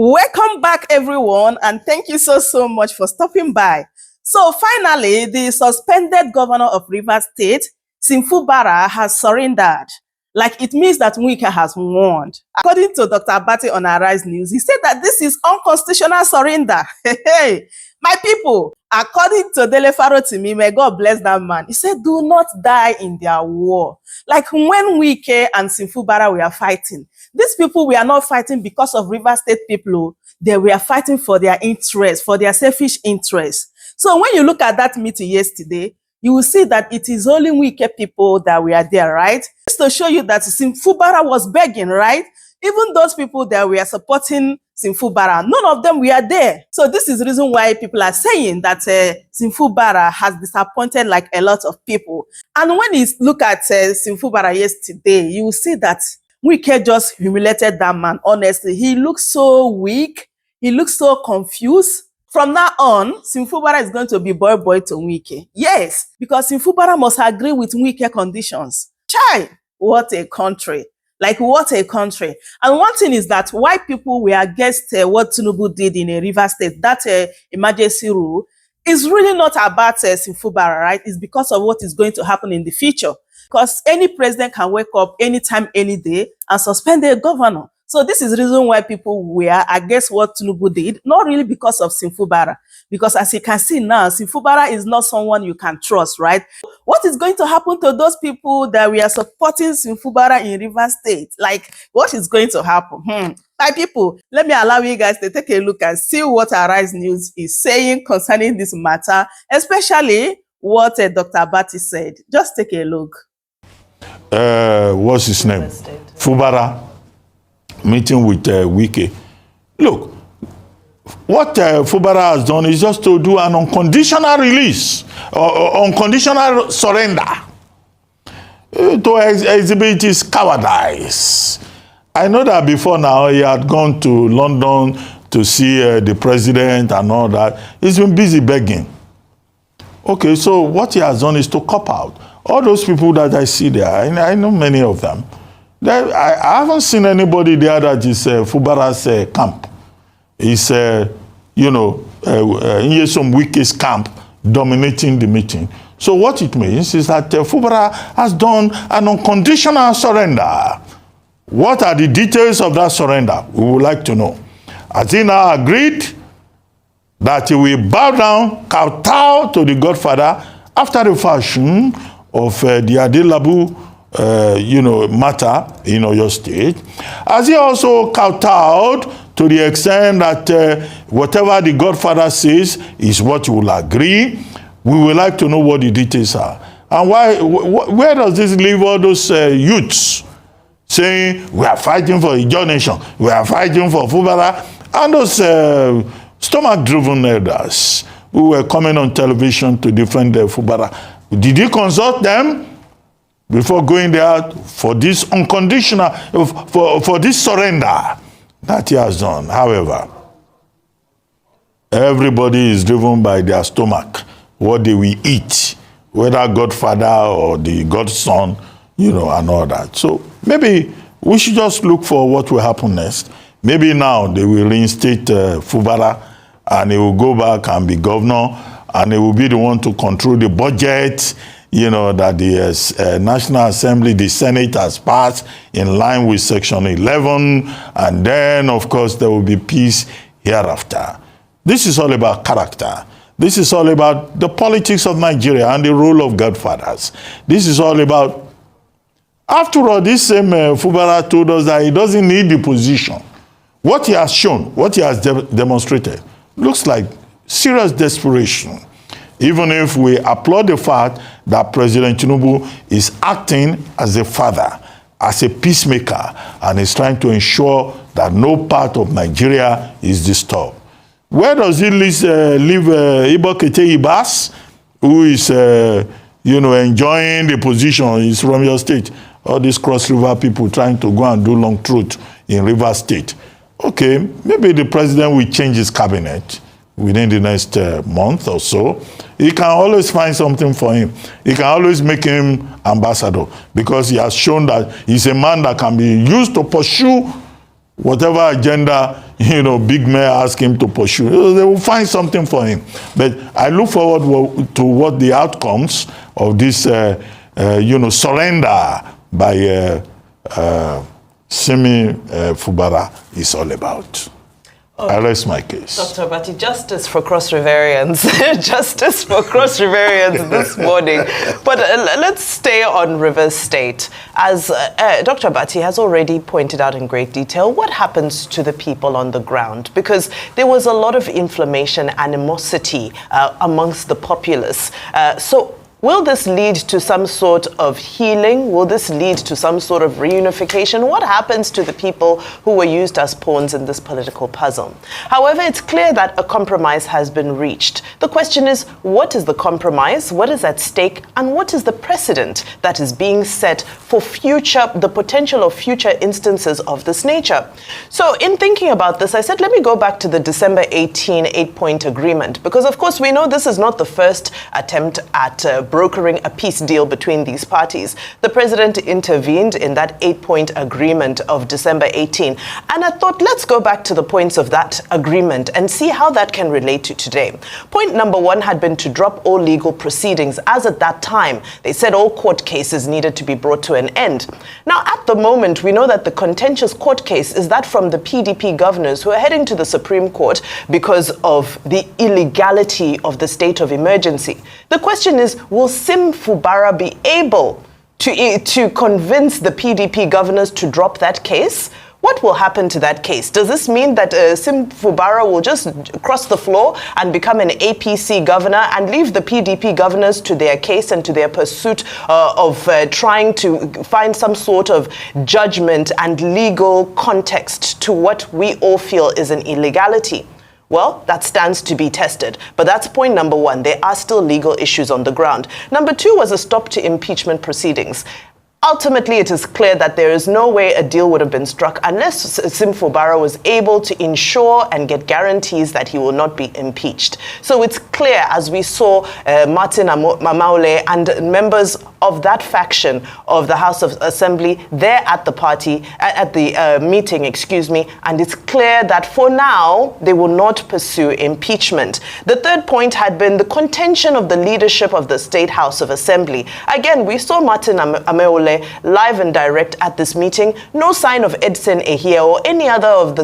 Welcome back, everyone, and thank you so much for stopping by. So finally, the suspended governor of Rivers State, Fubara, has surrendered. Like, it means that Wike'S has won. According to Dr. Abati on Arise News, he said that this is unconstitutional surrender. Hey, my people, according to Dele Farotimi, may God bless that man, he said, do not die in their war. Like when Wike'S and Fubara were fighting, these people were not fighting because of River State people. They were fighting for their interests, for their selfish interests. So when you look at that meeting yesterday, you will see that it is only Wike'S people that were there, right? Just to show you that Fubara was begging, right? Even those people that were supporting Fubara, none of them were there. So this is the reason why people are saying that Fubara has disappointed like a lot of people. And when you look at Fubara yesterday, you will see that Wike'S just humiliated that man, honestly. He looks so weak. He looks so confused. From now on, Fubara is going to be boy to Wike'S. Yes, because Fubara must agree with Wike'S conditions. Chai, what a country. Like, what a country. And one thing is that why people were against what Tinubu did in a River State, that emergency rule, is really not about Fubara, right? It's because of what is going to happen in the future. Because any president can wake up anytime, any day, and suspend a governor. So this is the reason why people were against what Tinubu did, not really because of Fubara. Because as you can see now, Fubara is not someone you can trust, right? What is going to happen to those people that we are supporting Fubara in River State? Like, what is going to happen? My people, let me allow you guys to take a look and see what Arise News is saying concerning this matter, especially what Dr. Abati said. Just take a look. What's his name? Fubara meeting with Wike'S. Look, what Fubara has done is just to do an unconditional release, or unconditional surrender, to exhibit his cowardice. I know that before now he had gone to London to see the president and all that. He's been busy begging. Okay, so what he has done is to cop out. All those people that I see there, I know many of them. I haven't seen anybody there that is Fubara's camp. It's, Nyesom Wike'S camp dominating the meeting. So what it means is that Fubara has done an unconditional surrender. What are the details of that surrender? We would like to know. Has he now agreed that he will bow down, kowtow to the Godfather after the fashion of the Adelabu matter in Oyo State? Has he also kowtowed to the extent that whatever the Godfather says is what you will agree? We would like to know what the details are. And where does this leave all those youths saying, we are fighting for Ijaw Nation, we are fighting for Fubara, and those stomach-driven elders who were coming on television to defend Fubara? Did he consult them before going there for this unconditional, for this surrender that he has done? However, everybody is driven by their stomach, what they will eat, whether Godfather or the Godson, and all that. So maybe we should just look for what will happen next. Maybe now they will reinstate Fubara, and he will go back and be governor, and he will be the one to control the budget, that the National Assembly, the Senate has passed in line with Section 11, and then, of course, there will be peace hereafter. This is all about character. This is all about the politics of Nigeria and the role of godfathers. This is all about, after all, this same Fubara told us that he doesn't need the position. What he has shown, what he has demonstrated, looks like serious desperation. Even if we applaud the fact that President Tinubu is acting as a father, as a peacemaker, and is trying to ensure that no part of Nigeria is disturbed. Where does he leave Ibokete Ibas, who is, enjoying the position? He's from your state. All these cross-river people trying to go and do long truth in River State. Okay, maybe the president will change his cabinet within the next month or so. He can always find something for him. He can always make him ambassador, because he has shown that he's a man that can be used to pursue whatever agenda big men ask him to pursue. They will find something for him. But I look forward to what the outcomes of this, surrender by Simi Fubara is all about. I rest my case. Dr. Abati, justice for cross-riverians. Justice for cross-riverians this morning. But let's stay on Rivers State. As Dr. Abati has already pointed out in great detail, what happens to the people on the ground? Because there was a lot of inflammation, animosity amongst the populace. So will this lead to some sort of healing? Will this lead to some sort of reunification? What happens to the people who were used as pawns in this political puzzle? However, it's clear that a compromise has been reached. The question is, what is the compromise? What is at stake? And what is the precedent that is being set for the potential of future instances of this nature? So in thinking about this, I said, let me go back to the December 18 8-point agreement, because of course we know this is not the first attempt at brokering a peace deal between these parties. The president intervened in that 8-point agreement of December 18. And I thought, let's go back to the points of that agreement and see how that can relate to today. Point number 1 had been to drop all legal proceedings, as at that time, they said all court cases needed to be brought to an end. Now, at the moment, we know that the contentious court case is that from the PDP governors who are heading to the Supreme Court because of the illegality of the state of emergency. The question is, will Sim Fubara be able to convince the PDP governors to drop that case? What will happen to that case? Does this mean that Sim Fubara will just cross the floor and become an APC governor and leave the PDP governors to their case and to their pursuit of trying to find some sort of judgment and legal context to what we all feel is an illegality? Well, that stands to be tested. But that's point number 1. There are still legal issues on the ground. Number 2 was a stop to impeachment proceedings. Ultimately, it is clear that there is no way a deal would have been struck unless Sim Fubara was able to ensure and get guarantees that he will not be impeached. So it's clear, as we saw Martin Amaule and members of that faction of the House of Assembly there at the party, at the meeting, and it's clear that for now, they will not pursue impeachment. The third point had been the contention of the leadership of the State House of Assembly. Again, we saw Martin Amaule live and direct at this meeting. No sign of Edson Ehie or any other of the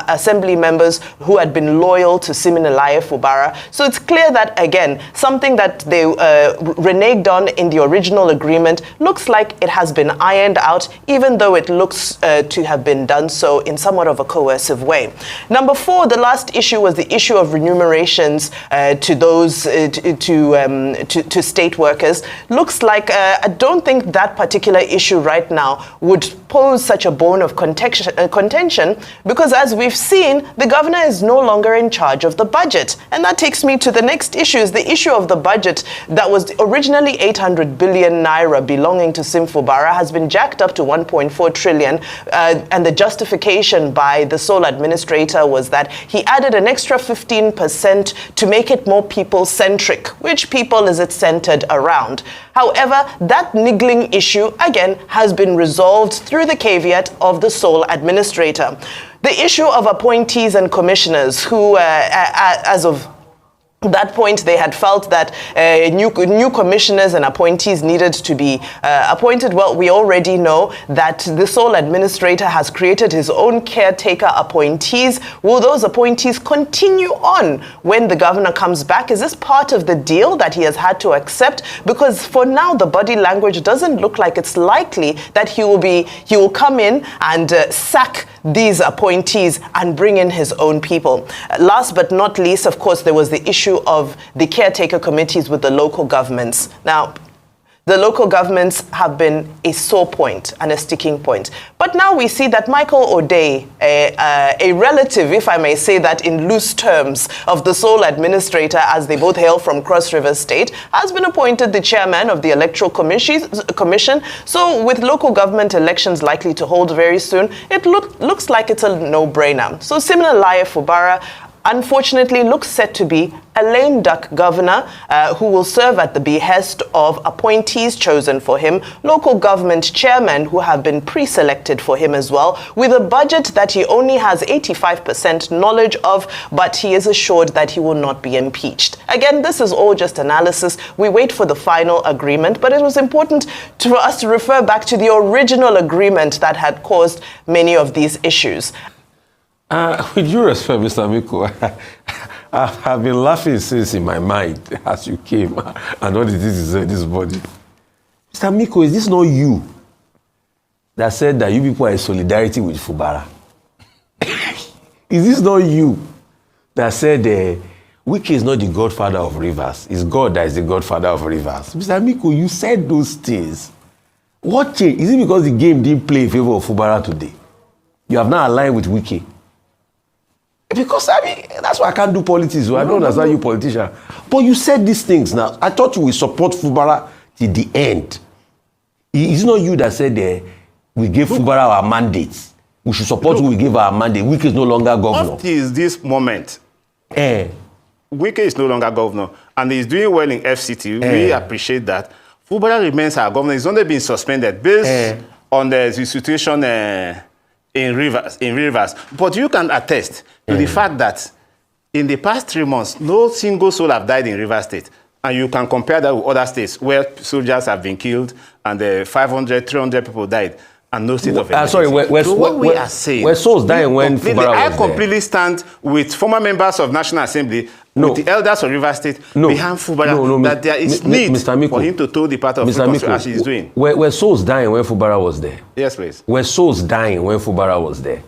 assembly members who had been loyal to Siminalaye Fubara. So it's clear that, again, something that they reneged on in the original agreement looks like it has been ironed out, even though it looks to have been done so in somewhat of a coercive way. Number 4, the last issue was the issue of remunerations to those to state workers. Looks like I don't think that particular issue right now would pose such a bone of contention, because as we've seen, the governor is no longer in charge of the budget. And that takes me to the next issue, is the issue of the budget that was originally 800 billion naira belonging to Sim Fubara has been jacked up to 1.4 trillion. And the justification by the sole administrator was that he added an extra 15% to make it more people-centric. Which people is it centered around? However, that niggling issue, again, has been resolved through the caveat of the sole administrator. The issue of appointees and commissioners who, as of that point, they had felt that new commissioners and appointees needed to be appointed. Well, we already know that the sole administrator has created his own caretaker appointees. Will those appointees continue on when the governor comes back? Is this part of the deal that he has had to accept? Because for now, the body language doesn't look like it's likely that he will come in and sack these appointees and bring in his own people. Last but not least, of course, there was the issue of the caretaker committees with the local governments. Now, the local governments have been a sore point and a sticking point. But now we see that Michael O'Day, a relative, if I may say that in loose terms, of the sole administrator, as they both hail from Cross River State, has been appointed the chairman of the Electoral Commission. So with local government elections likely to hold very soon, it looks like it's a no-brainer. So Siminalaye Fubara, unfortunately looks set to be a lame duck governor who will serve at the behest of appointees chosen for him, local government chairmen who have been pre-selected for him as well, with a budget that he only has 85% knowledge of, but he is assured that he will not be impeached. Again, this is all just analysis. We wait for the final agreement, but it was important for us to refer back to the original agreement that had caused many of these issues. With due respect, Mr. Miko, I've been laughing since in my mind as you came and what it is in this body. Mr. Miko, is this not you that said that you people are in solidarity with Fubara? Is this not you that said Wike'S is not the godfather of rivers? It's God that is the godfather of rivers. Mr. Miko, you said those things. What changed? Is it because the game didn't play in favor of Fubara today? You have now aligned with Wike'S? Because, I mean, that's why I can't do politics. So I don't understand you politician. But you said these things now. I thought you would support Fubara till the end. It's not you that said we gave Fubara our mandates. We should support who we gave our mandate. Wike'S is no longer governor. What is this moment? Wike'S is no longer governor. And he's doing well in FCT. We appreciate that. Fubara remains our governor. He's only been suspended based on the situation in rivers. But you can attest to the fact that in the past 3 months, no single soul have died in Rivers State. And you can compare that with other states where soldiers have been killed and 500, 300 people died and no state of emergency. Sorry, we are saying, where souls dying when Fubara was I completely stand with former members of National Assembly, with the elders of Rivers State, behind Fubara, that there is need for him to toe the path of reconciliation as he's doing. Were souls dying when Fubara was there? Yes, please. Were souls dying when Fubara was there?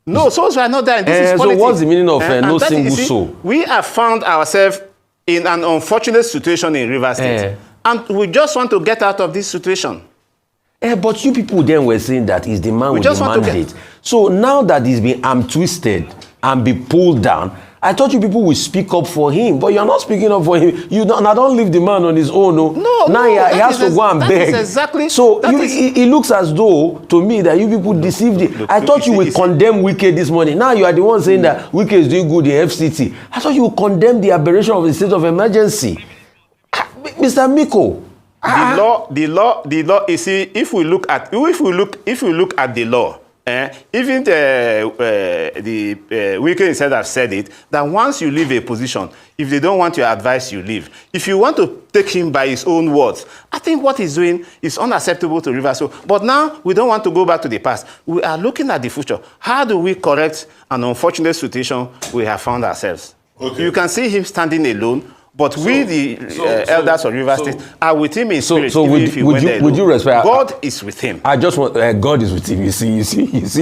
No, souls were not dying. This is politics. So what's the meaning of no single soul? We have found ourselves in an unfortunate situation in Rivers State. And we just want to get out of this situation. But you people then were saying that he's the man with the mandate. So now that he's been arm twisted and be pulled down, I thought you people would speak up for him, but you're not speaking up for him. You don't leave the man on his own. Now he has to go and beg. Exactly, so it looks as though, to me, that you people deceived him. I thought you would condemn Wike'S this morning. Now you are the one saying that Wike'S is doing good in FCT. I thought you would condemn the aberration of the state of emergency. Mr. Miko. The law. You see, if we look at the law, even the Wike'S instead have said it, that once you leave a position, if they don't want your advice, you leave. If you want to take him by his own words, I think what he's doing is unacceptable to Rivers. But now we don't want to go back to the past. We are looking at the future. How do we correct an unfortunate situation we have found ourselves? Okay. You can see him standing alone. But the elders of Rivers State are with him in spirit. So would you respect? God is with him. I just want God is with him. You see,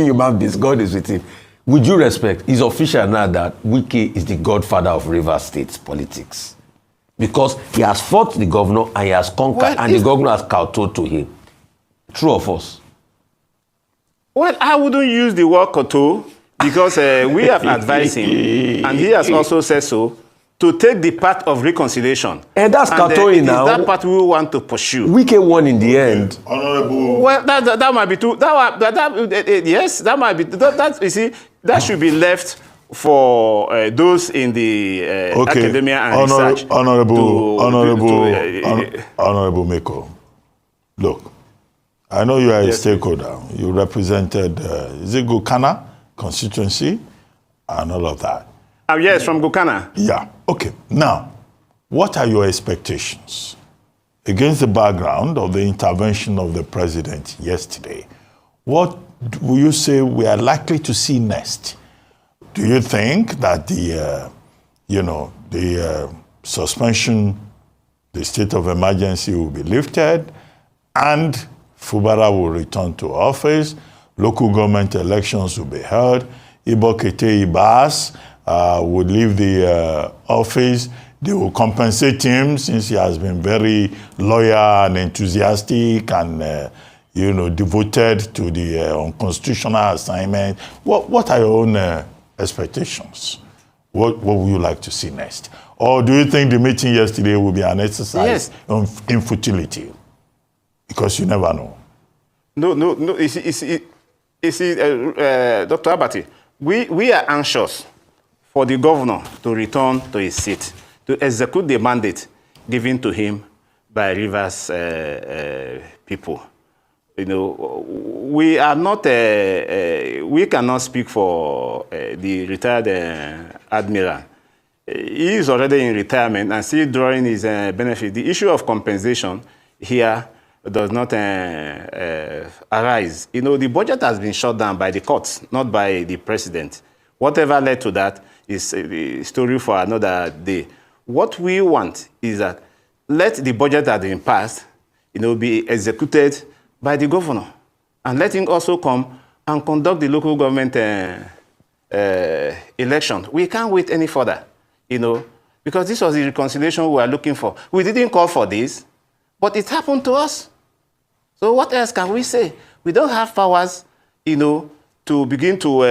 human beings. God is with him. Would you respect? It's official now that Wike'S is the godfather of Rivers State politics, because he has fought the governor and he has conquered, and the governor has kowtowed to him. True or false? Well, I wouldn't use the word kowtow because we have advised him, and he has also said so, to take the path of reconciliation. And that's kowtowing now. That path we want to pursue. Wike'S won in the end. Honorable. Well, that might be true. Yes, that might be. You see, that should be left for those in the academia and research. Honorable Miko, look, I know you are a stakeholder. You represented, is it Gukana constituency and all of that? Yes, from Gukana. Yeah. Okay. Now, what are your expectations against the background of the intervention of the president yesterday? What will you say we are likely to see next? Do you think that the suspension, the state of emergency will be lifted, and Fubara will return to office, local government elections will be held, Ibokete Ibas would leave the office, they will compensate him since he has been very loyal and enthusiastic and devoted to the unconstitutional assignment. What are your own expectations? What would you like to see next? Or do you think the meeting yesterday will be an exercise in futility? Because you never know. No. You see, Dr. Abati, we are anxious for the governor to return to his seat, to execute the mandate given to him by Rivers people. You know, we are not, we cannot speak for the retired admiral. He is already in retirement and still drawing his benefit. The issue of compensation here does not arise. You know, the budget has been shut down by the courts, not by the president. Whatever led to that is a story for another day. What we want is that let the budget that has been passed, you know, be executed by the governor, and let him also come and conduct the local government election. We can't wait any further, you know, because this was the reconciliation we were looking for. We didn't call for this, but it happened to us. So what else can we say? We don't have powers, you know, to begin to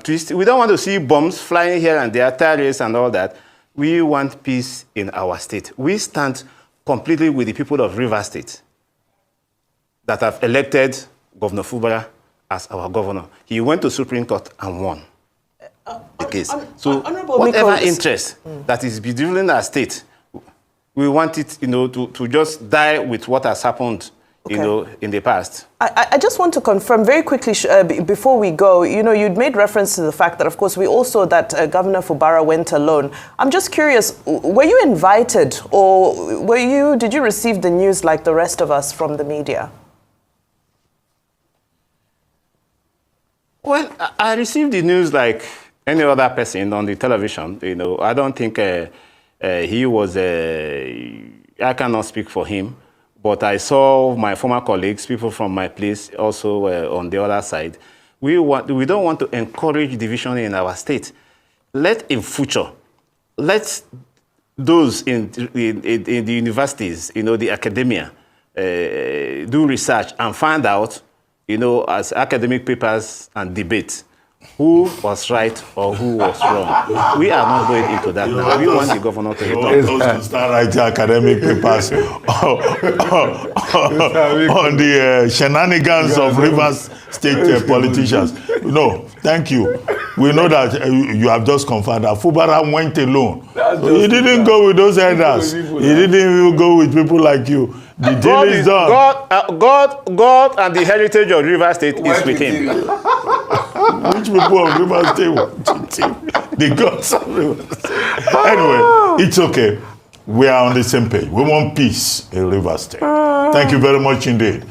twist. We don't want to see bombs flying here and there, terrorists and all that. We want peace in our state. We stand completely with the people of Rivers State that have elected Governor Fubara as our governor. He went to Supreme Court and won the case. So whatever interest that is bedevils our state, we want it, you know, to just die with what has happened, you know, in the past. I just want to confirm very quickly before we go, you know, you'd made reference to the fact that, of course, we all saw that Governor Fubara went alone. I'm just curious, were you invited or did you receive the news like the rest of us from the media? Well, I received the news like any other person on the television. You know, I don't think he was, I cannot speak for him, but I saw my former colleagues, people from my place also on the other side. We don't want to encourage division in our state. Let in future, let those in the universities, you know, the academia, do research and find out, you know, as academic papers and debates, who was right or who was wrong. We are not going into that now. We want the governor to return. Those who start writing academic papers on the shenanigans of Rivers State politicians. No, thank you. We know that you have just confirmed that Fubara went alone. He didn't go with those elders. He didn't even go with people like you. The deal is done. God and the heritage of Rivers State is with him. Which people of Rivers State? The gods of Rivers State. Anyway, it's okay. We are on the same page. We want peace in Rivers State. Thank you very much indeed.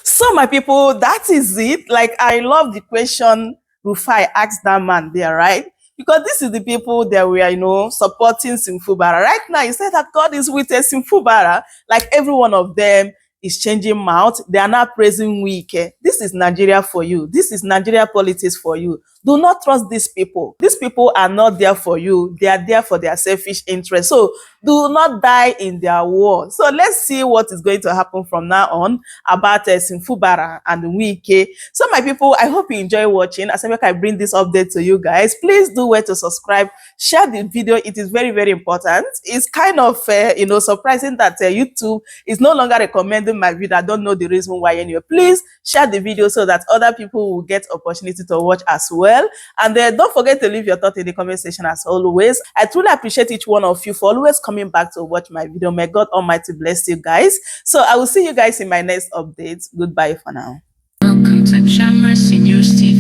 So, my people, that is it. Like, I love the question Rufai asked that man there, right? Because this is the people that we are, you know, supporting Sim Fubara. Right now, he said that God is with Sim Fubara. Like, every one of them is changing mouth. They are not praising Wike. This is Nigeria for you. This is Nigeria politics for you. Do not trust these people. These people are not there for you. They are there for their selfish interests. So do not die in their war. So let's see what is going to happen from now on about Sim Fubara and Wike. So my people, I hope you enjoy watching. As I bring this update to you guys, please do well to subscribe, share the video. It is very, very important. It's kind of, you know, surprising that YouTube is no longer recommending my video. I don't know the reason why anyway. Please share the video so that other people will get opportunity to watch as well. And then don't forget to leave your thought in the comment section as always. I truly appreciate each one of you for always coming back to watch my video. May God Almighty bless you guys. So I will see you guys in my next update. Goodbye for now. Welcome to Chamber Senior Steve.